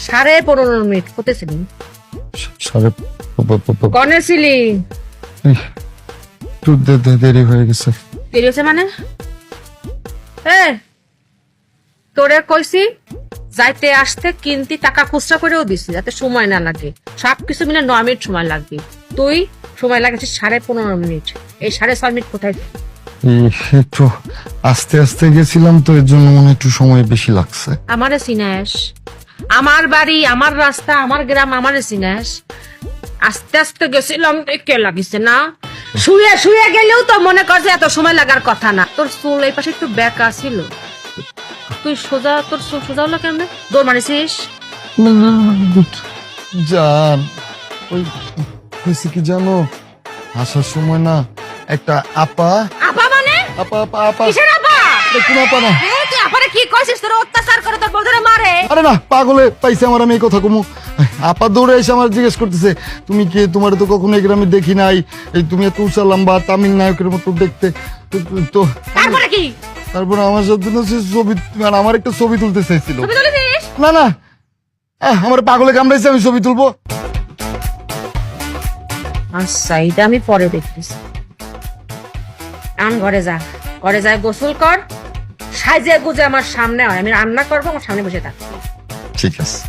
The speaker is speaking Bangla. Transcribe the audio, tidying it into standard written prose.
15.5 হতেছিলি সাড়ে কনে ছিলি? একটু দেরি হয়ে গেছে। দেরি হয়েছে মানে? তোরে কইছি যাইতে আসতে কিনতি টাকা খুচরা করেও দিছি যাতে সময় না লাগে, সবকিছু মিলে 9 মিনিট সময় লাগবে। তুই সময় লাগেছে 15.5। এই 6.5 মিনিট কোথায়? একটু আস্তে আস্তে গেছিলাম তো, এর জন্য মনে একটু সময় বেশি লাগছে। আমারে চিনাস, আমার বাড়ি, আমার রাস্তা, আমার গ্রাম, আমারে চিনাস। আস্তে আস্তে গেছিলাম কে লাগিছে না? শুয়ে শুয়ে গেলেও তো মনে করছে এত সময় লাগার কথা না। তোর চুল এই পাশে একটু ব্যাকা ছিল, তুই সোজা, তোর চুল সোজা হলো কেমনে? দৌড় মারিছিস? জান ওই হয়েছে কি জানো, আসার সময় না একটা আপা আপা মানে? আপা আপা আপা কিসের আপা? কোন আপা না, তুই আপারে কি কইছিস? তোর অত্যাচার করে তোর বউরে মারে? আরে না পাগলে পাইছে আমার, আমি এই কথা কমু। আপা দৌড়ে এসে আমার জিজ্ঞেস করতেছে তুমি কে, তোমার তো কখনো এই গ্রামে দেখি নাই, এই তুমি এত উঁচা লম্বা তামিল নায়কের মতো দেখতে। তো তারপরে কি? তারপর আমার সাথে না সে ছবি, মানে আমার একটা ছবি তুলতে চাইছিল। ছবি তুলিস? না না আমার পাগলে কামড়াইছে, আমি ছবি তুলবো। আচ্ছা, এটা আমি পরে দেখতেছি। এখন ঘরে যা, ঘরে যা গোসল কর, সাজে গুজে আমার সামনে হয়, আমি রান্না করবো, আমার সামনে বসে থাক। ঠিক আছে।